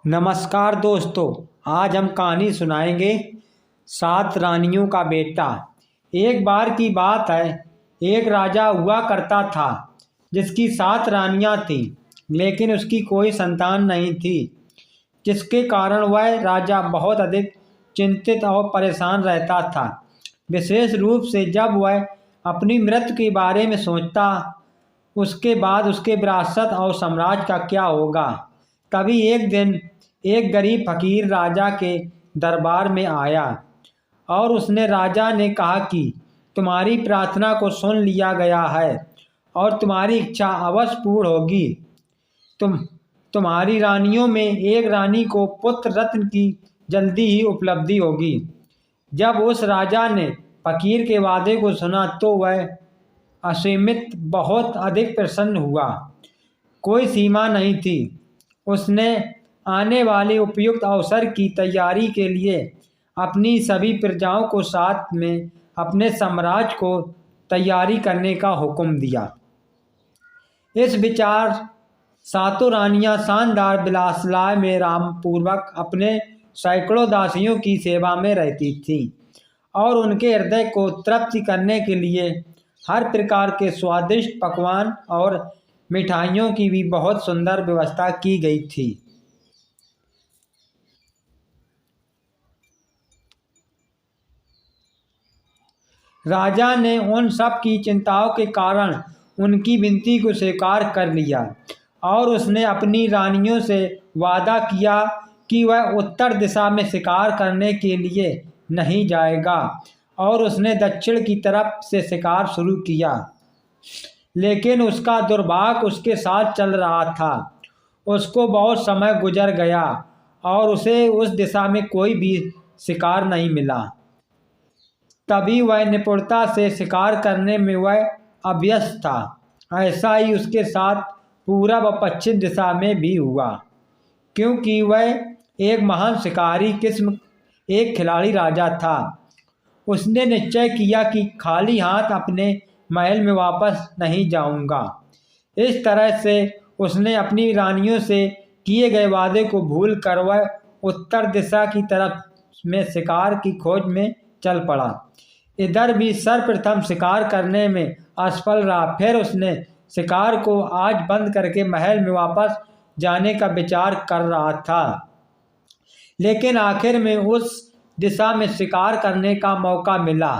नमस्कार दोस्तों। आज हम कहानी सुनाएंगे सात रानियों का बेटा। एक बार की बात है, एक राजा हुआ करता था जिसकी सात रानियां थीं, लेकिन उसकी कोई संतान नहीं थी, जिसके कारण वह राजा बहुत अधिक चिंतित और परेशान रहता था। विशेष रूप से जब वह अपनी मृत्यु के बारे में सोचता, उसके बाद उसके विरासत और साम्राज्य का क्या होगा। तभी एक दिन एक गरीब फकीर राजा के दरबार में आया और उसने राजा ने कहा कि तुम्हारी प्रार्थना को सुन लिया गया है और तुम्हारी इच्छा अवश्य पूर्ण होगी। तुम्हारी रानियों में एक रानी को पुत्र रत्न की जल्दी ही उपलब्धि होगी। जब उस राजा ने फकीर के वादे को सुना तो वह असीमित बहुत अधिक प्रसन्न हुआ। कोई सीमा नहीं थी। उसने आने वाले उपयुक्त अवसर की तैयारी के लिए अपनी सभी प्रजाओं को साथ में अपने साम्राज्य को तैयारी करने का हुक्म दिया। इस विचार सातों रानियां शानदार विलासलाय में राम पूर्वक अपने सैकड़ों दासियों की सेवा में रहती थीं और उनके हृदय को तृप्ति करने के लिए हर प्रकार के स्वादिष्ट पकवान और मिठाइयों की भी बहुत सुंदर व्यवस्था की गई थी। राजा ने उन सब की चिंताओं के कारण उनकी विनती को स्वीकार कर लिया और उसने अपनी रानियों से वादा किया कि वह उत्तर दिशा में शिकार करने के लिए नहीं जाएगा और उसने दक्षिण की तरफ से शिकार शुरू किया। लेकिन उसका दुर्भाग्य उसके साथ चल रहा था। उसको बहुत समय गुजर गया और उसे उस दिशा में कोई भी शिकार नहीं मिला। तभी वह निपुणता से शिकार करने में वह अभ्यस्त था। ऐसा ही उसके साथ पूरब व पश्चिम दिशा में भी हुआ, क्योंकि वह एक महान शिकारी किस्म एक खिलाड़ी राजा था। उसने निश्चय किया कि खाली हाथ अपने महल में वापस नहीं जाऊंगा। इस तरह से उसने अपनी रानियों से किए गए वादे को भूल कर वह उत्तर दिशा की तरफ में शिकार की खोज में चल पड़ा। इधर भी सर्वप्रथम शिकार करने में असफल रहा। फिर उसने शिकार को आज बंद करके महल में वापस जाने का विचार कर रहा था, लेकिन आखिर में उस दिशा में शिकार करने का मौका मिला।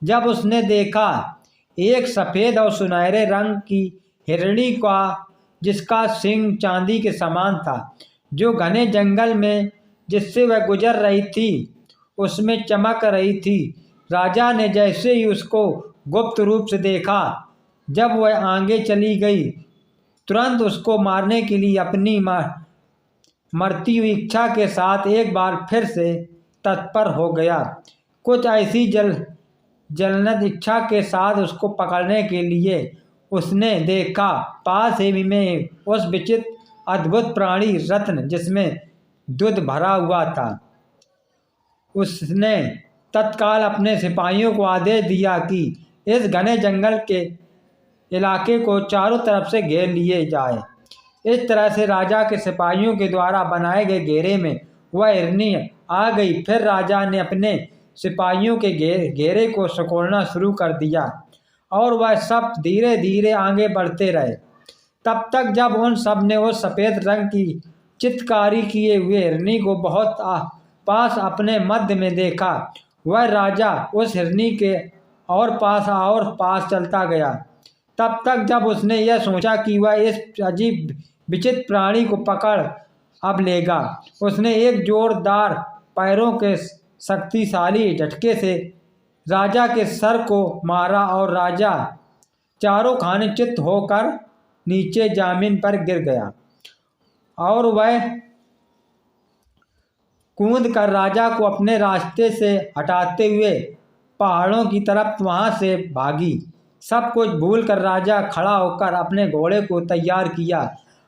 जब उसने देखा एक सफ़ेद और सुनहरे रंग की हिरणी का, जिसका सींग चांदी के समान था, जो घने जंगल में जिससे वह गुजर रही थी उसमें चमक रही थी। राजा ने जैसे ही उसको गुप्त रूप से देखा, जब वह आगे चली गई, तुरंत उसको मारने के लिए अपनी मरती हुई इच्छा के साथ एक बार फिर से तत्पर हो गया। कुछ ऐसी जलनद इच्छा के साथ उसको पकड़ने के लिए उसने देखा पास ही में उस विचित्र अद्भुत प्राणी रत्न, जिसमें दूध भरा हुआ था। उसने तत्काल अपने सिपाहियों को आदेश दिया कि इस घने जंगल के इलाके को चारों तरफ से घेर लिए जाए। इस तरह से राजा के सिपाहियों के द्वारा बनाए गए घेरे में वह हिरनी आ गई। फिर राजा ने अपने सिपाहियों के घेरे को सिकोड़ना शुरू कर दिया और वह सब धीरे धीरे आगे बढ़ते रहे, तब तक जब उन सब ने उस सफ़ेद रंग की चित्रकारी किए हुए हिरनी को बहुत पास अपने मध्य में देखा। वह राजा उस हिरनी के और पास चलता गया, तब तक जब उसने यह सोचा कि वह इस अजीब विचित्र प्राणी को पकड़ अब लेगा। उसने एक जोरदार पैरों के शक्तिशाली झटके से राजा के सर को मारा और राजा चारों खाने चित्त होकर नीचे जमीन पर गिर गया और वह कूद कर राजा को अपने रास्ते से हटाते हुए पहाड़ों की तरफ वहां से भागी। सब कुछ भूलकर राजा खड़ा होकर अपने घोड़े को तैयार किया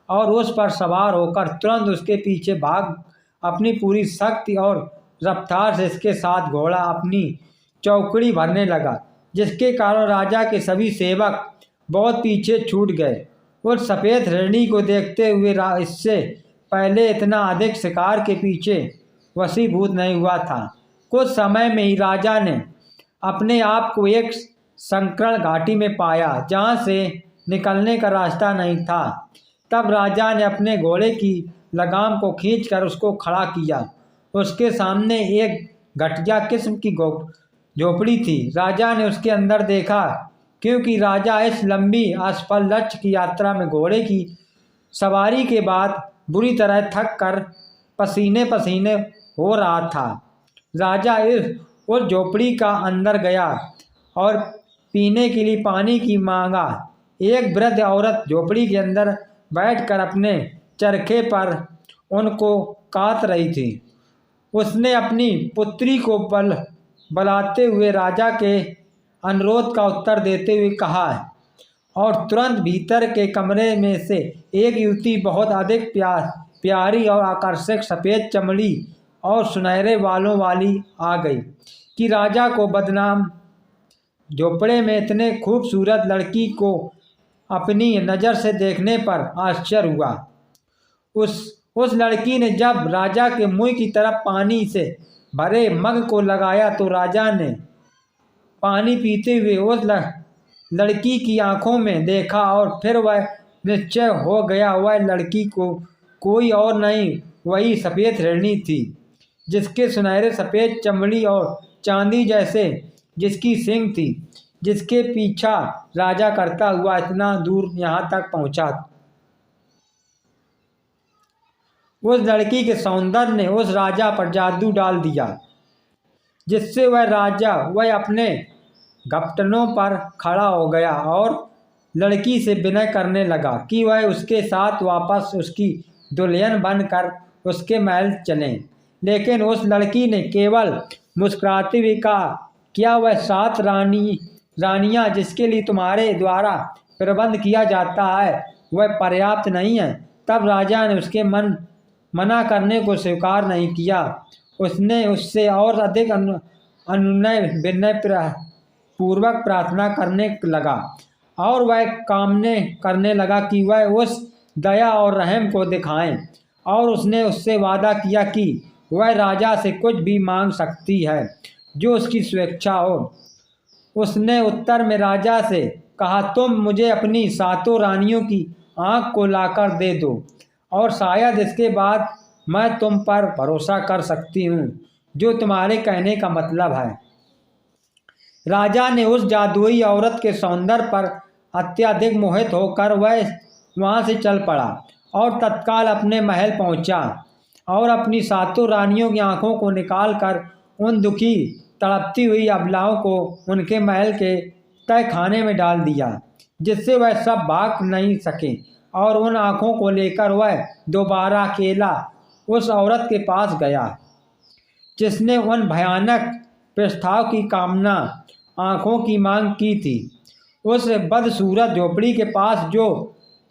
और उस पर सवार होकर तुरंत उसके पीछे भाग अपनी पूरी शक्ति और रफ्तार से इसके साथ घोड़ा अपनी चौकड़ी भरने लगा, जिसके कारण राजा के सभी सेवक बहुत पीछे छूट गए। उस सफ़ेद हिरणी को देखते हुए इससे पहले इतना अधिक शिकार के पीछे वशीभूत नहीं हुआ था। कुछ समय में ही राजा ने अपने आप को एक संकर्ण घाटी में पाया जहाँ से निकलने का रास्ता नहीं था। तब राजा ने अपने घोड़े की लगाम को खींचकर उसको खड़ा किया। उसके सामने एक घटिया किस्म की झोपड़ी थी। राजा ने उसके अंदर देखा, क्योंकि राजा इस लंबी असफल लक्ष्य की यात्रा में घोड़े की सवारी के बाद बुरी तरह थक कर पसीने पसीने हो रहा था। राजा उस झोपड़ी का अंदर गया और पीने के लिए पानी की मांगा। एक वृद्ध औरत झोपड़ी के अंदर बैठकर अपने चरखे पर उनको काट रही थी। उसने अपनी पुत्री को बुलाते हुए राजा के अनुरोध का उत्तर देते हुए कहा, और तुरंत भीतर के कमरे में से एक युवती बहुत अधिक प्यारी और आकर्षक सफ़ेद चमड़ी और सुनहरे बालों वाली आ गई कि राजा को बदनाम झोपड़े में इतने खूबसूरत लड़की को अपनी नज़र से देखने पर आश्चर्य हुआ। उस लड़की ने जब राजा के मुंह की तरफ पानी से भरे मग को लगाया तो राजा ने पानी पीते हुए उस लड़की की आंखों में देखा और फिर वह निश्चय हो गया। वह लड़की को कोई और नहीं, वही सफ़ेद हिरणी थी, जिसके सुनहरे सफ़ेद चमड़ी और चांदी जैसे जिसकी सींग थी, जिसके पीछा राजा करता हुआ इतना दूर यहाँ तक पहुँचा। उस लड़की के सौंदर्य ने उस राजा पर जादू डाल दिया, जिससे वह अपने घुटनों पर खड़ा हो गया और लड़की से विनय करने लगा कि वह उसके साथ वापस उसकी दुल्हन बनकर उसके महल चलें। लेकिन उस लड़की ने केवल मुस्कुराते हुए कहा, क्या वह 7 रानियां जिसके लिए तुम्हारे द्वारा प्रबंध किया जाता है वह पर्याप्त नहीं है? तब राजा ने उसके मना करने को स्वीकार नहीं किया। उसने उससे और अधिक अनुनय विनय पूर्वक प्रार्थना करने लगा और वह कामने करने लगा कि वह उस दया और रहम को दिखाएं, और उसने उससे वादा किया कि वह राजा से कुछ भी मांग सकती है जो उसकी स्वेच्छा हो। उसने उत्तर में राजा से कहा, तुम मुझे अपनी 7 रानियों की आँख को लाकर दे दो और शायद इसके बाद मैं तुम पर भरोसा कर सकती हूँ, जो तुम्हारे कहने का मतलब है। राजा ने उस जादुई औरत के सौंदर्य पर अत्यधिक मोहित होकर वह वहाँ से चल पड़ा और तत्काल अपने महल पहुँचा और अपनी 7 रानियों की आंखों को निकालकर उन दुखी तड़पती हुई अबलाओं को उनके महल के तय खाने में डाल दिया, जिससे वह सब भाग नहीं सके। और उन आँखों को लेकर वह दोबारा अकेला उस औरत के पास गया जिसने उन भयानक प्रस्ताव की कामना आँखों की मांग की थी। उस बदसूरत झोपड़ी के पास जो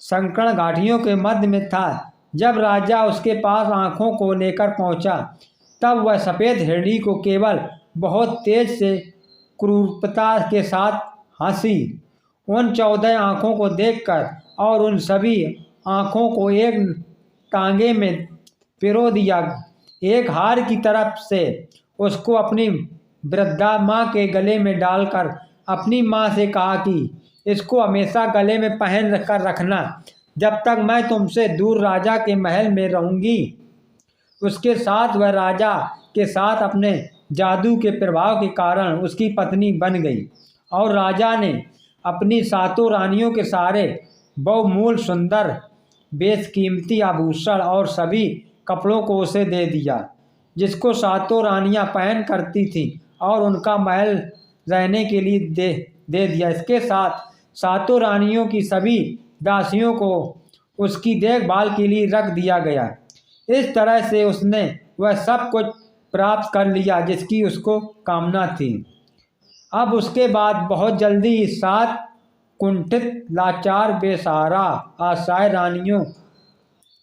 संकर्ण घाटियों के मध्य में था, जब राजा उसके पास आँखों को लेकर पहुंचा, तब वह सफ़ेद हिरणी को केवल बहुत तेज से क्रूरता के साथ हंसी। उन 14 आँखों को देखकर और उन सभी आँखों को एक टांगे में पिरो दिया। एक हार की तरफ से उसको अपनी वृद्धा माँ के गले में डालकर अपनी माँ से कहा कि इसको हमेशा गले में पहन कर रखना जब तक मैं तुमसे दूर राजा के महल में रहूँगी। उसके साथ वह राजा के साथ अपने जादू के प्रभाव के कारण उसकी पत्नी बन गई और राजा ने अपनी 7 रानियों के सारे बहुमूल सुंदर बेशकीमती आभूषण और सभी कपड़ों को उसे दे दिया, जिसको 7 रानियां पहन करती थीं, और उनका महल रहने के लिए दे दिया। इसके साथ 7 रानियों की सभी दासियों को उसकी देखभाल के लिए रख दिया गया। इस तरह से उसने वह सब कुछ प्राप्त कर लिया जिसकी उसको कामना थी। अब उसके बाद बहुत जल्दी 7 कुंठित लाचार बेसहारा असहाय रानियों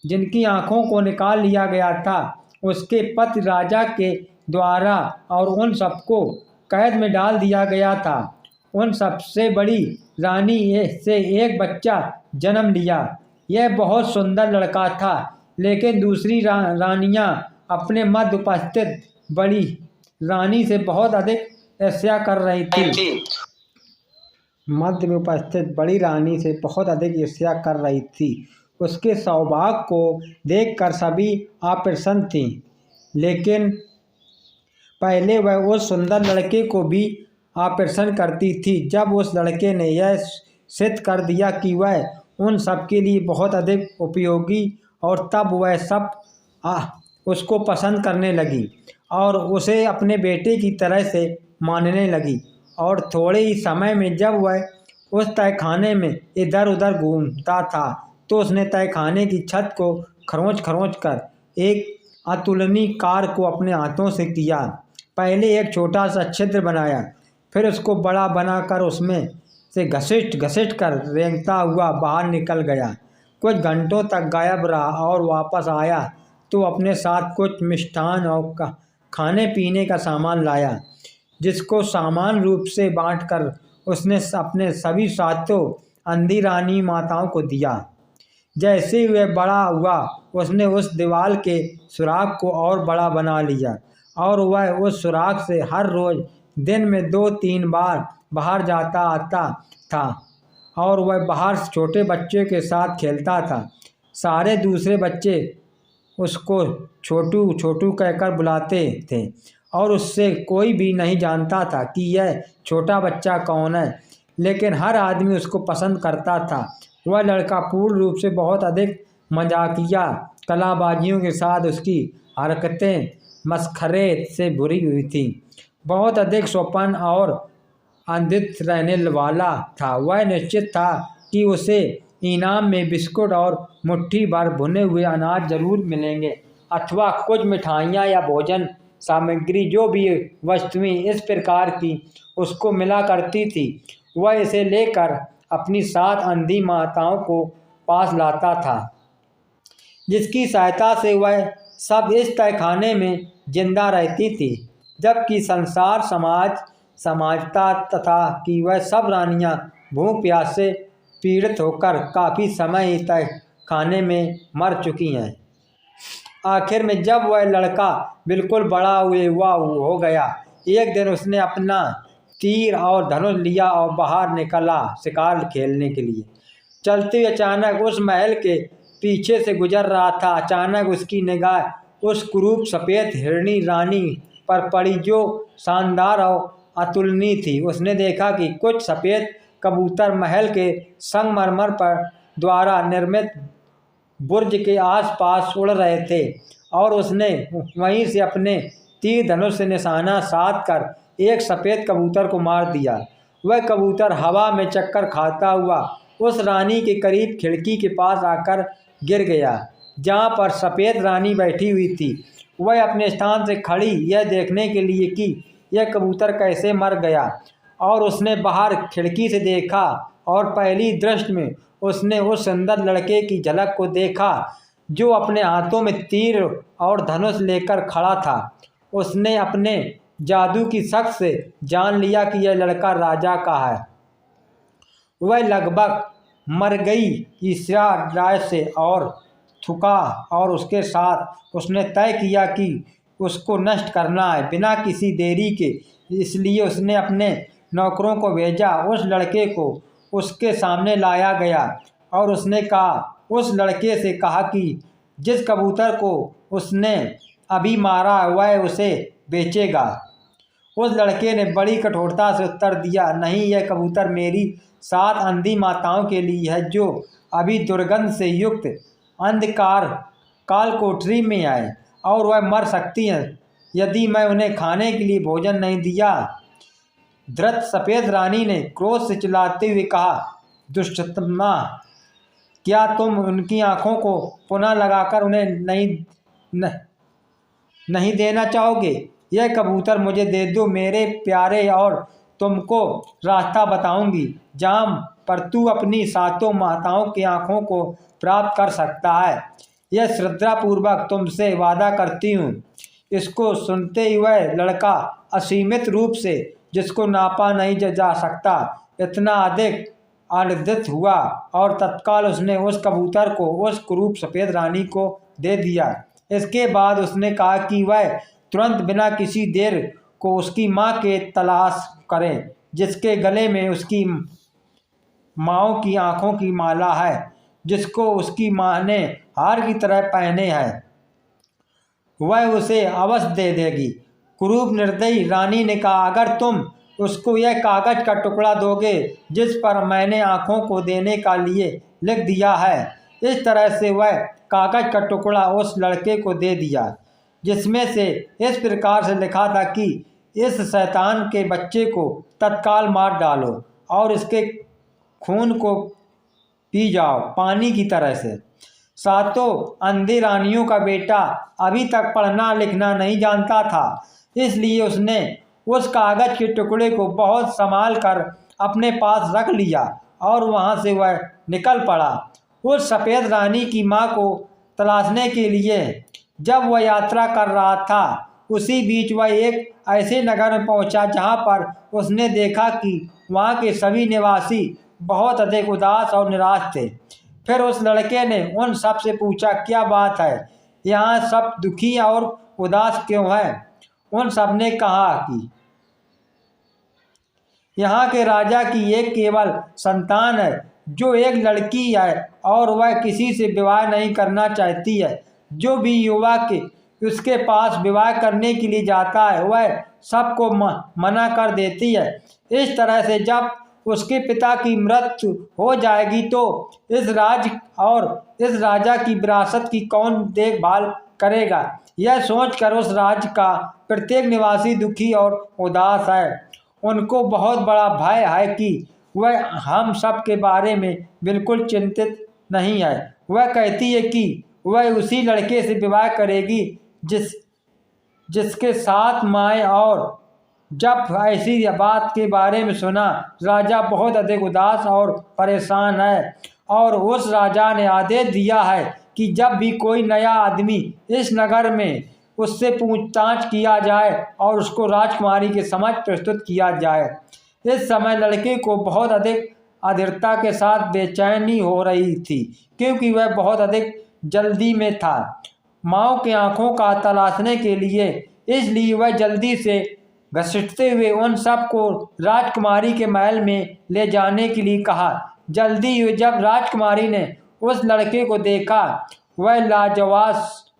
जिनकी आंखों को निकाल लिया गया था, उसके पति राजा के द्वारा और उन सबको कैद में डाल दिया गया था। उन सबसे बड़ी रानी से एक बच्चा जन्म लिया। यह बहुत सुंदर लड़का था, लेकिन दूसरी रानियां अपने मध्य उपस्थित बड़ी रानी से बहुत अधिक ईर्ष्या कर रही थी। मध्य में उपस्थित बड़ी रानी से बहुत अधिक ईर्ष्या कर रही थी। उसके सौभाग्य को देखकर सभी अप्रसन्न थीं, लेकिन पहले वह उस सुंदर लड़के को भी अप्रसन्न करती थी। जब उस लड़के ने यह सिद्ध कर दिया कि वह उन सबके लिए बहुत अधिक उपयोगी, और तब वह सब उसको पसंद करने लगी और उसे अपने बेटे की तरह से मानने लगी। और थोड़े ही समय में जब वह उस तहखाने में इधर उधर घूमता था, तो उसने तहखाने की छत को खरोंच खरोंच कर एक अतुलनीय कार्य को अपने हाथों से किया। पहले एक छोटा सा छिद्र बनाया, फिर उसको बड़ा बनाकर उसमें से घसीट घसीट कर रेंगता हुआ बाहर निकल गया। कुछ घंटों तक गायब रहा और वापस आया तो अपने साथ कुछ मिष्ठान और खाने पीने का सामान लाया, जिसको समान रूप से बांटकर उसने अपने सभी सातों अंधी रानी माताओं को दिया। जैसे ही वह बड़ा हुआ, उसने उस दीवार के सुराख को और बड़ा बना लिया और वह उस सुराख से हर रोज दिन में 2-3 बार बाहर जाता आता था और वह बाहर छोटे बच्चे के साथ खेलता था। सारे दूसरे बच्चे उसको छोटू छोटू कहकर बुलाते थे और उससे कोई भी नहीं जानता था कि यह छोटा बच्चा कौन है, लेकिन हर आदमी उसको पसंद करता था। वह लड़का पूर्ण रूप से बहुत अधिक मजाकिया कलाबाजियों के साथ उसकी हरकतें मस्खरे से भरी हुई थी। बहुत अधिक स्वपन और अंधित रहने वाला था। वह निश्चित था कि उसे इनाम में बिस्कुट और मुट्ठी भर भुने हुए अनाज जरूर मिलेंगे, अथवा कुछ मिठाइयाँ या भोजन सामग्री, जो भी वस्तुएं इस प्रकार की उसको मिला करती थी, वह इसे लेकर अपनी 7 अंधी माताओं को पास लाता था, जिसकी सहायता से वह सब इस तहखाने में जिंदा रहती थी। जबकि संसार समाज समझता तथा कि वह सब रानियां भूख प्यास से पीड़ित होकर काफ़ी समय ही तहखाने में मर चुकी हैं। आखिर में जब वह लड़का बिल्कुल बड़ा हुआ हो गया, एक दिन उसने अपना तीर और धनुष लिया और बाहर निकला शिकार खेलने के लिए। चलते हुए अचानक उस महल के पीछे से गुजर रहा था। अचानक उसकी निगाह उस कुरूप सफ़ेद हिरणी रानी पर पड़ी, जो शानदार और अतुलनीय थी। उसने देखा कि कुछ सफ़ेद कबूतर महल के संगमरमर पर द्वारा निर्मित बुर्ज के आसपास उड़ रहे थे और उसने वहीं से अपने तीर धनुष से निशाना साध कर एक सफ़ेद कबूतर को मार दिया। वह कबूतर हवा में चक्कर खाता हुआ उस रानी के करीब खिड़की के पास आकर गिर गया, जहाँ पर सफ़ेद रानी बैठी हुई थी। वह अपने स्थान से खड़ी यह देखने के लिए कि यह कबूतर कैसे मर गया, और उसने बाहर खिड़की से देखा और पहली दृष्टि में उसने उस सुंदर लड़के की झलक को देखा, जो अपने हाथों में तीर और धनुष लेकर खड़ा था। उसने अपने जादू की शक्ति से जान लिया कि यह लड़का राजा का है। वह लगभग मर गई ईर्ष्या राय से और थूका, और उसके साथ उसने तय किया कि उसको नष्ट करना है बिना किसी देरी के। इसलिए उसने अपने नौकरों को भेजा। उस लड़के को उसके सामने लाया गया और उसने उस लड़के से कहा कि जिस कबूतर को उसने अभी मारा वह उसे बेचेगा। उस लड़के ने बड़ी कठोरता से उत्तर दिया, नहीं, यह कबूतर मेरी 7 अंधी माताओं के लिए है, जो अभी दुर्गंध से युक्त अंधकार काल कोठरी में आए और वह मर सकती हैं यदि मैं उन्हें खाने के लिए भोजन नहीं दिया। धृत सफ़ेद रानी ने क्रोध से चिल्लाते हुए कहा, दुष्टतमा, क्या तुम उनकी आंखों को पुनः लगाकर उन्हें नहीं देना चाहोगे? यह कबूतर मुझे दे दो मेरे प्यारे, और तुमको रास्ता बताऊंगी जहाँ पर तू अपनी 7 माताओं की आंखों को प्राप्त कर सकता है। यह श्रद्धापूर्वक तुमसे वादा करती हूँ। इसको सुनते ही वह लड़का असीमित रूप से, जिसको नापा नहीं जा सकता, इतना अधिक आनंदित हुआ और तत्काल उसने उस कबूतर को उस कुरूप सफ़ेद रानी को दे दिया। इसके बाद उसने कहा कि वह तुरंत बिना किसी देर को उसकी माँ के तलाश करे, जिसके गले में उसकी माँ की आंखों की माला है, जिसको उसकी माँ ने हार की तरह पहने है। वह उसे अवश्य दे देगी। कुरूप निर्दयी रानी ने कहा, अगर तुम उसको यह कागज का टुकड़ा दोगे जिस पर मैंने आंखों को देने का लिए लिख दिया है। इस तरह से वह कागज का टुकड़ा उस लड़के को दे दिया, जिसमें से इस प्रकार से लिखा था कि इस शैतान के बच्चे को तत्काल मार डालो और इसके खून को पी जाओ पानी की तरह से। सातों अंधी रानियों का बेटा अभी तक पढ़ना लिखना नहीं जानता था, इसलिए उसने उस कागज के टुकड़े को बहुत संभाल कर अपने पास रख लिया और वहां से वह निकल पड़ा उस सफ़ेद रानी की माँ को तलाशने के लिए। जब वह यात्रा कर रहा था, उसी बीच वह एक ऐसे नगर में पहुंचा जहां पर उसने देखा कि वहां के सभी निवासी बहुत अधिक उदास और निराश थे। फिर उस लड़के ने उन सब से पूछा, क्या बात है, यहाँ सब दुखी और उदास क्यों है? उन सब ने कहा कि यहाँ के राजा की एक केवल संतान है, जो एक लड़की है और वह किसी से विवाह नहीं करना चाहती है। जो भी युवा के उसके पास विवाह करने के लिए जाता है, वह सबको मना कर देती है। इस तरह से जब उसके पिता की मृत्यु हो जाएगी तो इस राजा की विरासत की कौन देखभाल करेगा? यह सोचकर उस राज्य का प्रत्येक निवासी दुखी और उदास है। उनको बहुत बड़ा भय है कि वह हम सब के बारे में बिल्कुल चिंतित नहीं है। वह कहती है कि वह उसी लड़के से विवाह करेगी जिसके साथ माए। और जब ऐसी बात के बारे में सुना, राजा बहुत अधिक उदास और परेशान है और उस राजा ने आदेश दिया है कि जब भी कोई नया आदमी इस नगर में उससे पूछताछ किया जाए और उसको राजकुमारी के समक्ष प्रस्तुत किया जाए। इस समय लड़के को बहुत अधिक अधीरता के साथ बेचैनी हो रही थी, क्योंकि वह बहुत अधिक जल्दी में था माँ की आंखों का तलाशने के लिए। इसलिए वह जल्दी से घसीटते हुए उन सब को राजकुमारी के महल में ले जाने के लिए कहा। जल्दी ही जब राजकुमारी ने उस लड़के को देखा, वह लाजवाब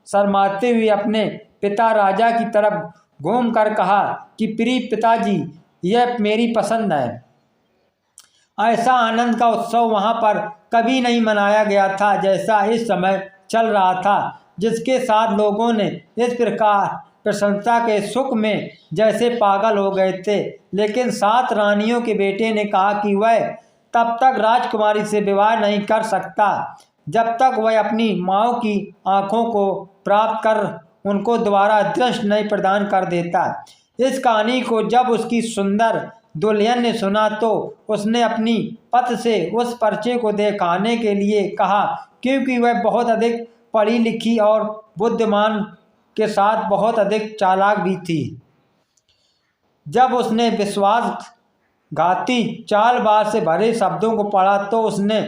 शर्माते हुए अपने पिता राजा की तरफ घूम कर कहा कि प्रिय पिताजी, यह मेरी पसंद है। ऐसा आनंद का उत्सव वहां पर कभी नहीं मनाया गया था जैसा इस समय चल रहा था, जिसके साथ लोगों ने इस प्रकार प्रसन्नता के सुख में जैसे पागल हो गए थे। लेकिन 7 रानियों के बेटे ने कहा कि वह तब तक राजकुमारी से विवाह नहीं कर सकता जब तक वह अपनी माँ की आंखों को प्राप्त कर उनको दोबारा दृष्टि नहीं प्रदान कर देता। इस कहानी को जब उसकी सुंदर दुल्हन ने सुना तो उसने अपनी पति से उस पर्चे को दिखाने के लिए कहा, क्योंकि वह बहुत अधिक पढ़ी लिखी और बुद्धिमान के साथ बहुत अधिक चालाक भी थी। जब उसने विश्वासघाती चालबाज से भरे शब्दों को पढ़ा तो उसने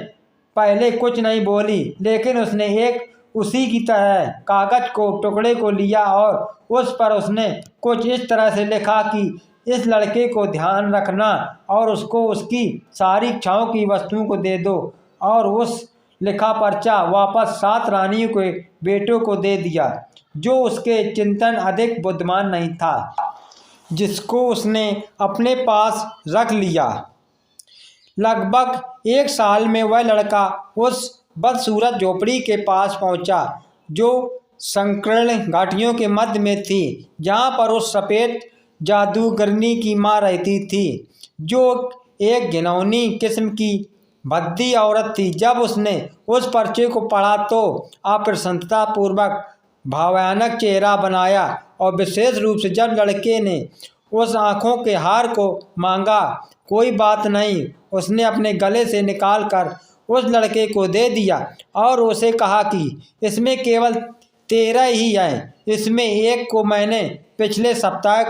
पहले कुछ नहीं बोली, लेकिन उसने एक उसी की तरह कागज को टुकड़े को लिया और उस पर उसने कुछ इस तरह से लिखा कि इस लड़के को ध्यान रखना और उसको उसकी सारी इच्छाओं की वस्तुओं को दे दो। और उस लिखा पर्चा वापस 7 रानियों के बेटों को दे दिया, जो उसके चिंतन अधिक बुद्धिमान नहीं था, जिसको उसने अपने पास रख लिया। लगभग 1 साल में वह लड़का उस बदसूरत झोपड़ी के पास पहुंचा, जो संकीर्ण घाटियों के मध्य में थी, जहां पर उस सफ़ेद जादूगरनी की माँ रहती थी, जो एक घिनौनी किस्म की भद्दी औरत थी। जब उसने उस पर्चे को पढ़ा तो अप्रसन्नता पूर्वक भयानक चेहरा बनाया और विशेष रूप से जब लड़के ने उस आँखों के हार को मांगा, कोई बात नहीं, उसने अपने गले से निकाल कर उस लड़के को दे दिया और उसे कहा कि इसमें केवल 13 ही हैं, इसमें एक को मैंने पिछले सप्ताह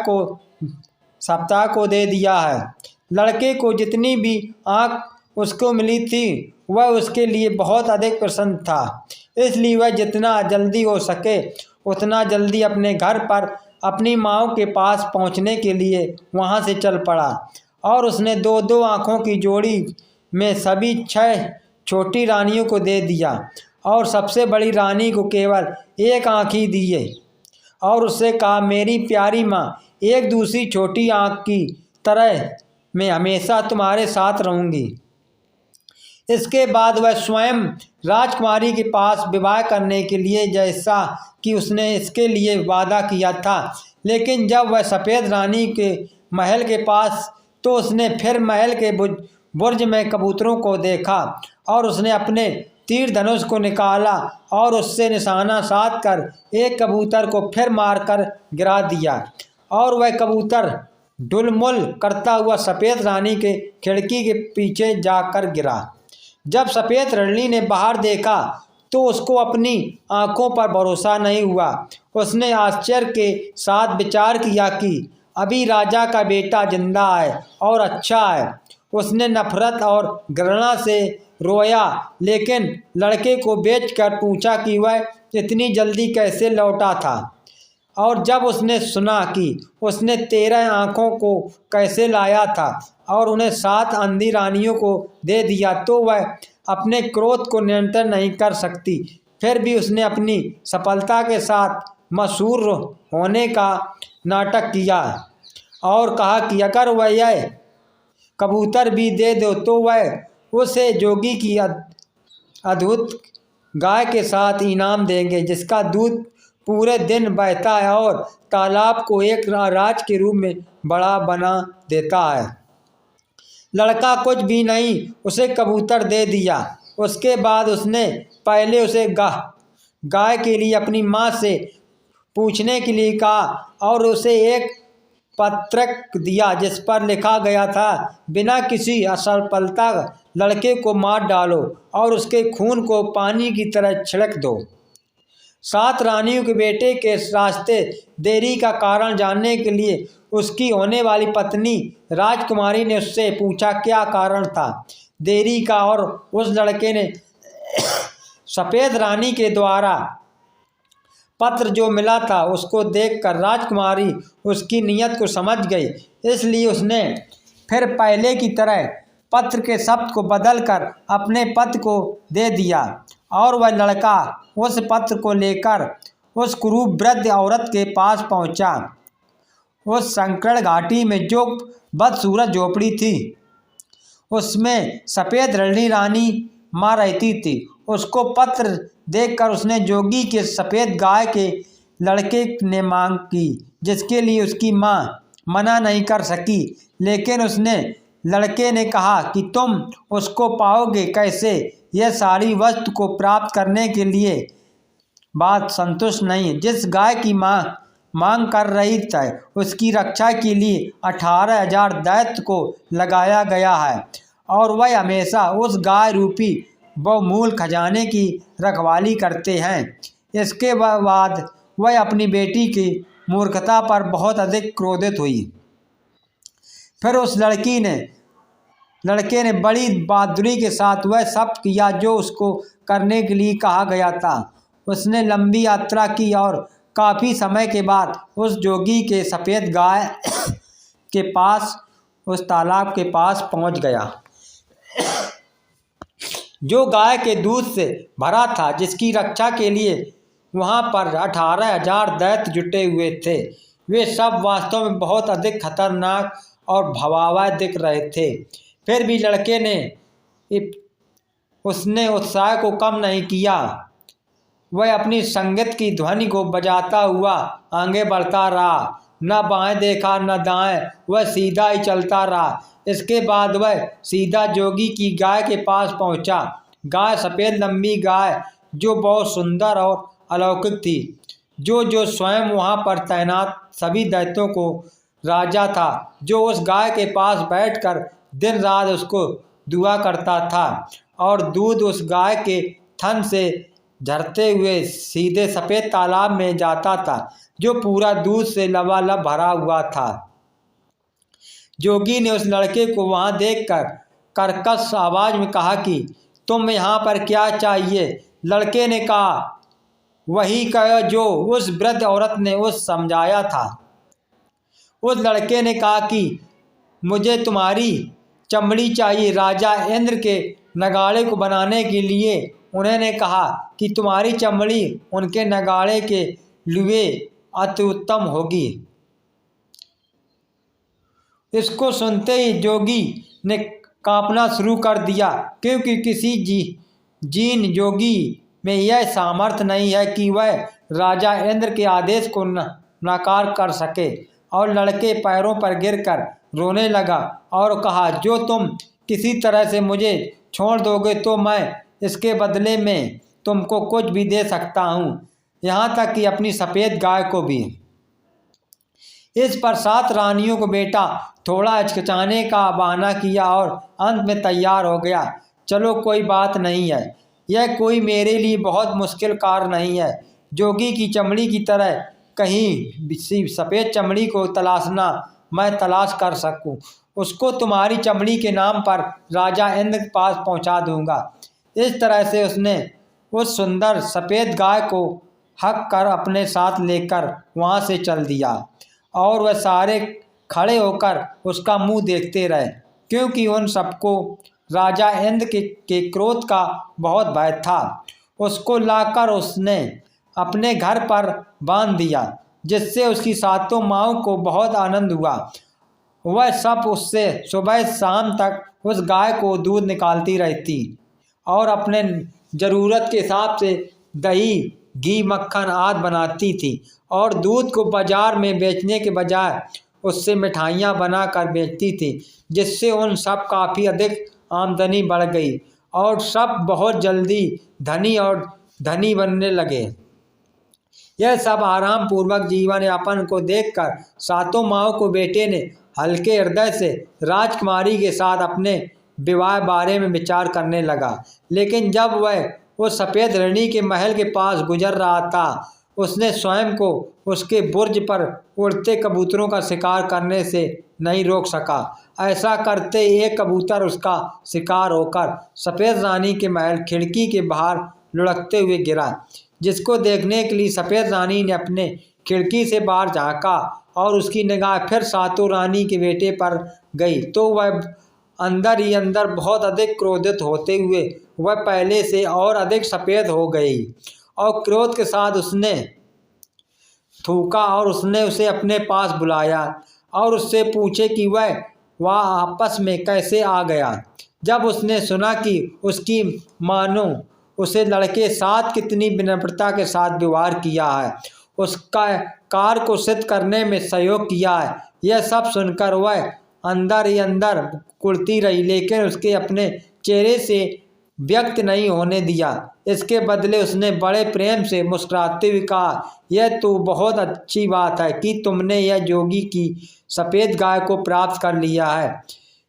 को दे दिया है। लड़के को जितनी भी आँख उसको मिली थी वह उसके लिए बहुत अधिक प्रसन्न था। इसलिए वह जितना जल्दी हो सके उतना जल्दी अपने घर पर अपनी माँ के पास पहुँचने के लिए वहाँ से चल पड़ा और उसने दो दो आँखों की जोड़ी में सभी 6 छोटी रानियों को दे दिया और सबसे बड़ी रानी को केवल एक आँख ही दिए और उससे कहा, मेरी प्यारी माँ, एक दूसरी छोटी आँख की तरह मैं हमेशा तुम्हारे साथ रहूँगी। इसके बाद वह स्वयं राजकुमारी के पास विवाह करने के लिए, जैसा कि उसने इसके लिए वादा किया था। लेकिन जब वह सफ़ेद रानी के महल के पास तो उसने फिर महल के बुर्ज में कबूतरों को देखा और उसने अपने तीर धनुष को निकाला और उससे निशाना साध कर एक कबूतर को फिर मारकर गिरा दिया और वह कबूतर डुलमुल करता हुआ सफ़ेद रानी के खिड़की के पीछे जाकर गिरा। जब सफ़ेद रानी ने बाहर देखा तो उसको अपनी आंखों पर भरोसा नहीं हुआ। उसने आश्चर्य के साथ विचार किया कि अभी राजा का बेटा जिंदा है और अच्छा है। उसने नफरत और घृणा से रोया, लेकिन लड़के को बेचकर पूछा कि वह इतनी जल्दी कैसे लौटा था। और जब उसने सुना कि उसने 13 आँखों को कैसे लाया था और उन्हें 7 अंधी रानियों को दे दिया तो वह अपने क्रोध को नियंत्रण नहीं कर सकती। फिर भी उसने अपनी सफलता के साथ मशहूर होने का नाटक किया और कहा कि अगर वह यह कबूतर भी दे दो तो वह उसे जोगी की अद्भुत गाय के साथ इनाम देंगे, जिसका दूध पूरे दिन बहता है और तालाब को एक राज के रूप में बड़ा बना देता है। लड़का कुछ भी नहीं उसे कबूतर दे दिया। उसके बाद उसने पहले उसे गाय के लिए अपनी माँ से पूछने के लिए कहा और उसे एक पत्रक दिया जिस पर लिखा गया था, बिना किसी असफलता लड़के को मार डालो और उसके खून को पानी की तरह छिड़क दो। 7 रानियों के बेटे के रास्ते देरी का कारण जानने के लिए उसकी होने वाली पत्नी राजकुमारी ने उससे पूछा क्या कारण था देरी का, और उस लड़के ने सफ़ेद रानी के द्वारा पत्र जो मिला था उसको देखकर राजकुमारी उसकी नीयत को समझ गई। इसलिए उसने फिर पहले की तरह पत्र के शब्द को बदलकर अपने पति को दे दिया और वह लड़का उस पत्र को लेकर उस कुरूप वृद्ध औरत के पास पहुंचा। उस संकट घाटी में जो बदसूरत झोपड़ी थी उसमें सफ़ेद रानी माँ रहती थी। उसको पत्र देखकर उसने जोगी के सफ़ेद गाय के लड़के ने मांग की, जिसके लिए उसकी माँ मना नहीं कर सकी। लेकिन उसने लड़के ने कहा कि तुम उसको पाओगे कैसे? यह सारी वस्तु को प्राप्त करने के लिए बात संतुष्ट नहीं। जिस गाय की माँ मांग कर रही थी उसकी रक्षा के लिए 18,000 दैत्य को लगाया गया है और वह हमेशा उस गाय रूपी बहुमूल्य खजाने की रखवाली करते हैं। इसके बाद वह अपनी बेटी की मूर्खता पर बहुत अधिक क्रोधित हुई। फिर उस लड़के ने बड़ी बहादुरी के साथ वह सब किया जो उसको करने के लिए कहा गया था। उसने लंबी यात्रा की और काफ़ी समय के बाद उस जोगी के सफ़ेद गाय के पास उस तालाब के पास पहुंच गया जो गाय के दूध से भरा था, जिसकी रक्षा के लिए वहां पर 18,000 दैत्य जुटे हुए थे। वे सब वास्तव में बहुत अधिक खतरनाक और भयावह दिख रहे थे। फिर भी लड़के ने उसने उत्साह को कम नहीं किया। वह अपनी संगीत की ध्वनि को बजाता हुआ आगे बढ़ता रहा, न बाएं देखा न दाएं, वह सीधा ही चलता रहा। इसके बाद वह सीधा जोगी की गाय के पास पहुंचा। गाय सफ़ेद लंबी गाय जो बहुत सुंदर और अलौकिक थी, जो स्वयं वहां पर तैनात सभी दैत्यों को राजा था, जो उस गाय के पास बैठकर दिन रात उसको दुआ करता था और दूध उस गाय के थन से झरते हुए सीधे सफ़ेद तालाब में जाता था जो पूरा दूध से लबालब भरा हुआ था। जोगी ने उस लड़के को वहां देखकर कर्कश आवाज में कहा कि तुम यहाँ पर क्या चाहिए? लड़के ने कहा, वही कहो जो उस वृद्ध औरत ने उस समझाया था। उस लड़के ने कहा कि मुझे तुम्हारी चमड़ी चाहिए। राजा इंद्र के नगाड़े को बनाने के लिए उन्होंने कहा कि तुम्हारी चमड़ी उनके नगाड़े के लिए अति उत्तम होगी। इसको सुनते ही जोगी ने कांपना शुरू कर दिया, क्योंकि किसी जीन जोगी में यह सामर्थ्य नहीं है कि वह राजा इंद्र के आदेश को नकार कर सके। और लड़के पैरों पर गिरकर रोने लगा और कहा, जो तुम किसी तरह से मुझे छोड़ दोगे तो मैं इसके बदले में तुमको कुछ भी दे सकता हूँ, यहाँ तक कि अपनी सफ़ेद गाय को भी। इस पर 7 रानियों को बेटा थोड़ा हिचकिचाने का बहाना किया और अंत में तैयार हो गया। चलो कोई बात नहीं है, यह कोई मेरे लिए बहुत मुश्किल कार्य नहीं है। जोगी की चमड़ी की तरह कहीं सफ़ेद चमड़ी को तलाशना मैं तलाश कर सकूं, उसको तुम्हारी चमड़ी के नाम पर राजा इंद्र के पास पहुंचा दूंगा। इस तरह से उसने उस सुंदर सफ़ेद गाय को हक कर अपने साथ लेकर वहां से चल दिया। और वह सारे खड़े होकर उसका मुंह देखते रहे, क्योंकि उन सबको राजा इंद्र के क्रोध का बहुत भय था। उसको लाकर उसने अपने घर पर बांध दिया, जिससे उसकी 7 माँओं को बहुत आनंद हुआ। वह सब उससे सुबह शाम तक उस गाय को दूध निकालती रहती और अपने ज़रूरत के हिसाब से दही, घी, मक्खन आदि बनाती थी। और दूध को बाजार में बेचने के बजाय उससे मिठाइयाँ बनाकर बेचती थी, जिससे उन सब काफ़ी अधिक आमदनी बढ़ गई और सब बहुत जल्दी धनी बनने लगे। यह सब आराम पूर्वक जीवन यापन को देखकर 7 माँओं को बेटे ने हल्के हृदय से राजकुमारी के साथ अपने विवाह बारे में विचार करने लगा। लेकिन जब वह उस सफ़ेद हिरणी के महल के पास गुजर रहा था, उसने स्वयं को उसके बुर्ज पर उड़ते कबूतरों का शिकार करने से नहीं रोक सका। ऐसा करते एक कबूतर उसका शिकार होकर सफ़ेद रानी के महल खिड़की के बाहर लुढ़कते हुए गिरा, जिसको देखने के लिए सफ़ेद रानी ने अपने खिड़की से बाहर झांका और उसकी निगाह फिर 7 रानी के बेटे पर गई, तो वह अंदर ही अंदर बहुत अधिक क्रोधित होते हुए वह पहले से और अधिक सफ़ेद हो गई। और क्रोध के साथ उसने थूका और उसने उसे अपने पास बुलाया और उससे पूछे कि वह आपस में कैसे आ गया। जब उसने सुना कि उसकी मानो उसे लड़के साथ कितनी विनम्रता के साथ व्यवहार किया है, उसका कार्य को सिद्ध करने में सहयोग किया है, यह सब सुनकर वह अंदर ही अंदर कुढ़ती रही, लेकिन उसके अपने चेहरे से व्यक्त नहीं होने दिया। इसके बदले उसने बड़े प्रेम से मुस्कुराते हुए कहा, यह तो बहुत अच्छी बात है कि तुमने यह जोगी की सफ़ेद गाय को प्राप्त कर लिया है।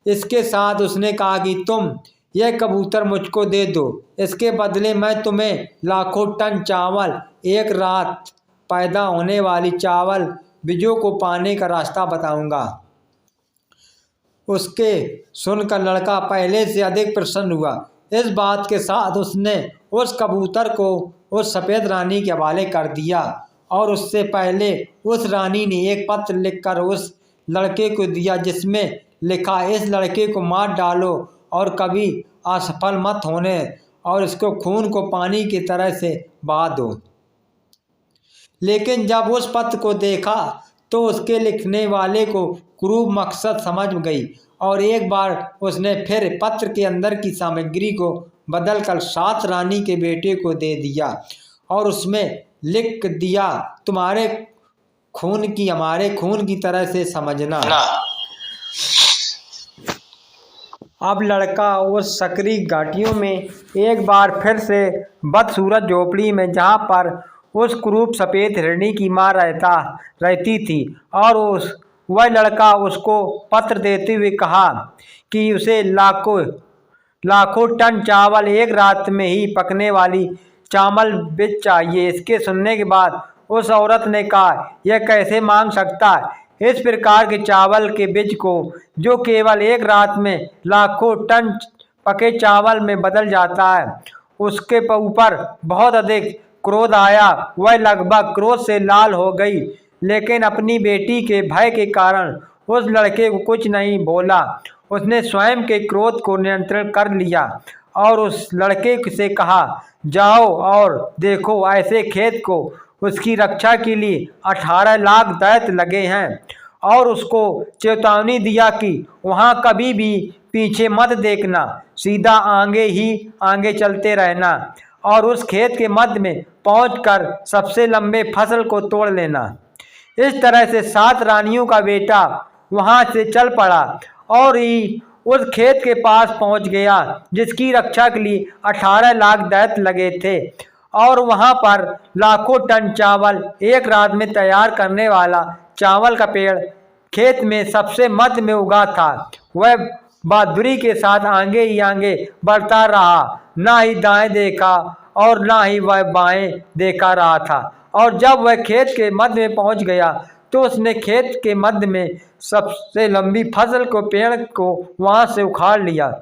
इसके साथ उसने कहा कि तुम यह कबूतर मुझको दे दो, इसके बदले मैं तुम्हें लाखों टन चावल, एक रात पैदा होने वाली चावल बीजों को पाने का रास्ता बताऊंगा। उसके सुनकर लड़का पहले से अधिक प्रसन्न हुआ। इस बात के साथ उसने उस कबूतर को उस सफ़ेद रानी के हवाले कर दिया और उससे पहले उस रानी ने एक पत्र लिखकर उस लड़के को दिया, जिसमें लिखा, इस लड़के को मार डालो और कभी असफल मत होने और इसको खून को पानी की तरह से बहा दो। लेकिन जब उस पत्र को देखा तो उसके लिखने वाले को क्रूर मकसद समझ गई और एक बार उसने फिर पत्र के अंदर की सामग्री को बदलकर 7 रानी के बेटे को दे दिया और उसमें लिख दिया, तुम्हारे खून की हमारे खून की तरह से समझना। अब लड़का उस सकरी घाटियों में एक बार फिर से बदसूरत झोपड़ी में, जहाँ पर उस क्रूप सफ़ेद हिरणी की माँ रहती थी, और वह लड़का उसको पत्र देते हुए कहा कि उसे लाखों टन चावल, एक रात में ही पकने वाली चावल बीज चाहिए। इसके सुनने के बाद उस औरत ने कहा, यह कैसे मांग सकता है? इस प्रकार के चावल के बीज को जो केवल एक रात में लाखों टन पके चावल में बदल जाता है। उसके ऊपर बहुत अधिक क्रोध आया। वह लगभग क्रोध से लाल हो गई, लेकिन अपनी बेटी के भय के कारण उस लड़के को कुछ नहीं बोला। उसने स्वयं के क्रोध को नियंत्रण कर लिया और उस लड़के से कहा, जाओ और देखो ऐसे खेत को। उसकी रक्षा के लिए 18 लाख दैत्य लगे हैं। और उसको चेतावनी दिया कि वहाँ कभी भी पीछे मत देखना, सीधा आगे ही आगे चलते रहना और उस खेत के मध्य में पहुंचकर सबसे लंबे फसल को तोड़ लेना। इस तरह से 7 रानियों का बेटा वहां से चल पड़ा और ही उस खेत के पास पहुंच गया जिसकी रक्षा के लिए 18 लाख दैत्य लगे थे। और वहां पर लाखों टन चावल एक रात में तैयार करने वाला चावल का पेड़ खेत में सबसे मध्य में उगा था। वह बहादुरी के साथ आगे ही आगे बढ़ता रहा, ना ही दाएं देखा और ना ही वह बाएं देखा रहा था। और जब वह खेत के मध्य में पहुंच गया तो उसने खेत के मध्य में सबसे लंबी फसल को पेड़ को वहां से उखाड़ लिया।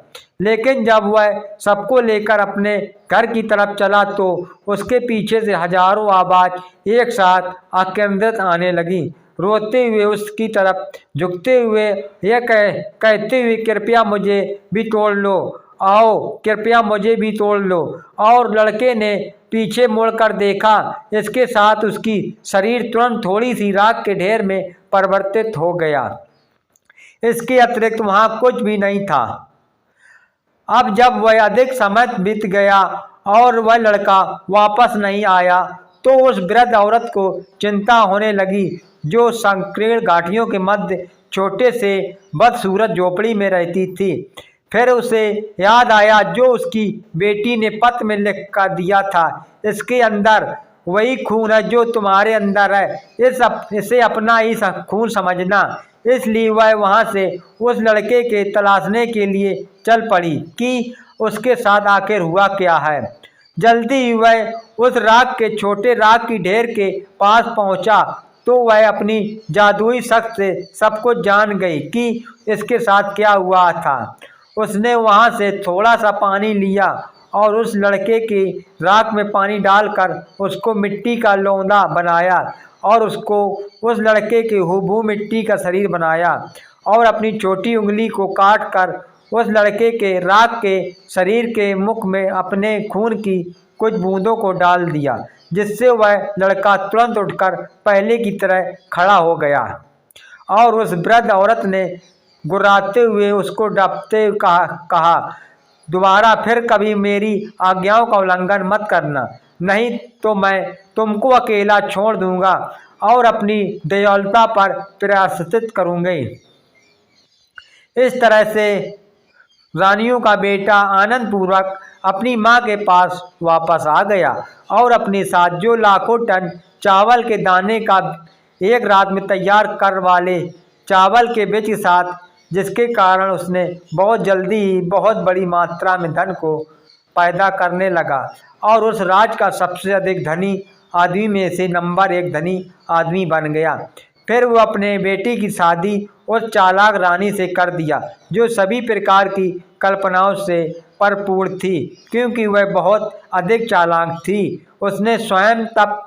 लेकिन जब वह सबको लेकर अपने घर की तरफ चला तो उसके पीछे से हजारों आवाज एक साथ आकेंद्रित आने लगी। रोते हुए उसकी तरफ झुकते हुए यह कहते हुए, कृपया मुझे भी तोड़ लो, आओ कृपया मुझे भी तोड़ लो। और लड़के ने पीछे मुड़कर देखा, इसके साथ उसकी शरीर तुरंत थोड़ी सी राख के ढेर में परिवर्तित हो गया। इसके अतिरिक्त वहां कुछ भी नहीं था। अब जब वह अधिक समय बीत गया और वह लड़का वापस नहीं आया तो उस वृद्ध औरत को चिंता होने लगी जो संकीर्ण घाटियों के मध्य छोटे से बदसूरत झोपड़ी में रहती थी। फिर उसे याद आया जो उसकी बेटी ने पत्र में लिख कर दिया था, इसके अंदर वही खून है जो तुम्हारे अंदर है, इसे अपना ही खून समझना। इसलिए वह वहां से उस लड़के के तलाशने के लिए चल पड़ी कि उसके साथ आखिर हुआ क्या है। जल्दी ही वह उस राख के छोटे राख की ढेर के पास पहुंचा तो वह अपनी जादुई शक्ति से सब कुछ जान गई कि इसके साथ क्या हुआ था। उसने वहां से थोड़ा सा पानी लिया और उस लड़के की राख में पानी डालकर उसको मिट्टी का लौंदा बनाया और उसको उस लड़के के हूबहू मिट्टी का शरीर बनाया और अपनी छोटी उंगली को काट कर उस लड़के के राख के शरीर के मुख में अपने खून की कुछ बूंदों को डाल दिया, जिससे वह लड़का तुरंत उठकर पहले की तरह खड़ा हो गया। और उस वृद्ध औरत ने गुर्राते हुए उसको डपते कहा, दोबारा फिर कभी मेरी आज्ञाओं का उल्लंघन मत करना, नहीं तो मैं तुमको अकेला छोड़ दूंगा और अपनी दयालुता पर प्रयासित करूंगी। इस तरह से रानियों का बेटा आनंद पूर्वक अपनी माँ के पास वापस आ गया और अपने साथ जो लाखों टन चावल के दाने का एक रात में तैयार कर वाले चावल के बीच के साथ, जिसके कारण उसने बहुत जल्दी ही बहुत बड़ी मात्रा में धन को पैदा करने लगा और उस राज का सबसे अधिक धनी आदमी में से नंबर 1 धनी आदमी बन गया। फिर वो अपने बेटे की शादी उस चालाक रानी से कर दिया जो सभी प्रकार की कल्पनाओं से भरपूर थी, क्योंकि वह बहुत अधिक चालाक थी। उसने स्वयं तब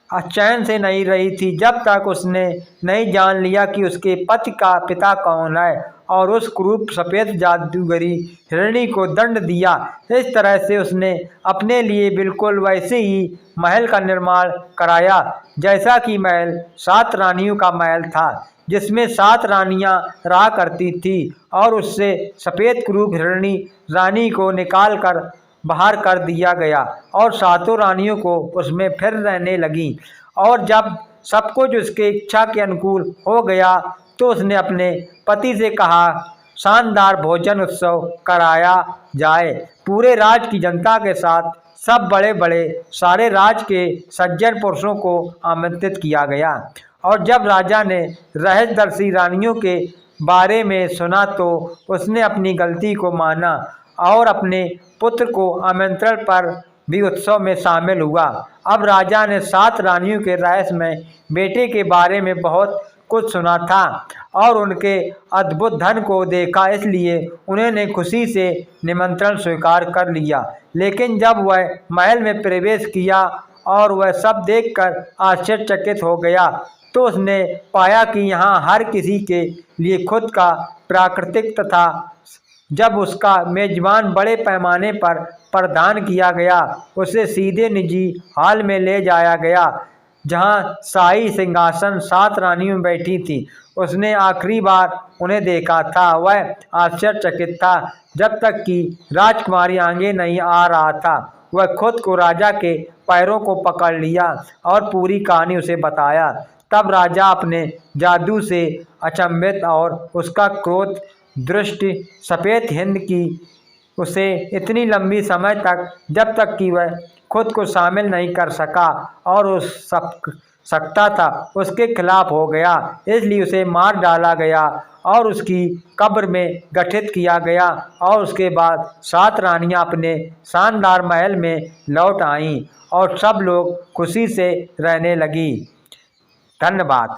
चैन से नहीं रही थी जब तक उसने नहीं जान लिया कि उसके पति का पिता कौन है और उस क्रूर सफ़ेद जादूगरी हिरणी को दंड दिया। इस तरह से उसने अपने लिए बिल्कुल वैसे ही महल का निर्माण कराया जैसा कि महल 7 रानियों का महल था, जिसमें 7 रानियां रहा करती थी और उससे सफ़ेद क्रूर हिरणी रानी को निकाल कर बाहर कर दिया गया और 7 रानियों को उसमें फिर रहने लगी। और जब सब कुछ उसके इच्छा के अनुकूल हो गया तो उसने अपने पति से कहा, शानदार भोजन उत्सव कराया जाए। पूरे राज की जनता के साथ सब बड़े बड़े सारे राज के सज्जन पुरुषों को आमंत्रित किया गया। और जब राजा ने रहस्यदर्शी रानियों के बारे में सुना तो उसने अपनी गलती को माना और अपने पुत्र को आमंत्रण पर भी उत्सव में शामिल हुआ। अब राजा ने 7 रानियों के रहस्यमय बेटे के बारे में बहुत कुछ सुना था और उनके अद्भुत धन को देखा, इसलिए उन्होंने खुशी से निमंत्रण स्वीकार कर लिया। लेकिन जब वह महल में प्रवेश किया और वह सब देखकर आश्चर्यचकित हो गया, तो उसने पाया कि यहाँ हर किसी के लिए खुद का प्राकृतिक तथा जब उसका मेजबान बड़े पैमाने पर प्रदान किया गया, उसे सीधे निजी हॉल में ले जाया गया जहां शाही सिंहासन 7 रानियों में बैठी थी। उसने आखिरी बार उन्हें देखा था वह आश्चर्यचकित था जब तक कि राजकुमारी आगे नहीं आ रहा था। वह खुद को राजा के पैरों को पकड़ लिया और पूरी कहानी उसे बताया। तब राजा अपने जादू से अचंभित और उसका क्रोध दृष्टि सफ़ेद हिंद की उसे इतनी लंबी समय तक जब तक कि वह खुद को शामिल नहीं कर सका और उस सकता था उसके खिलाफ हो गया, इसलिए उसे मार डाला गया और उसकी कब्र में गठित किया गया। और उसके बाद 7 रानियां अपने शानदार महल में लौट आईं और सब लोग खुशी से रहने लगी। धन्यवाद।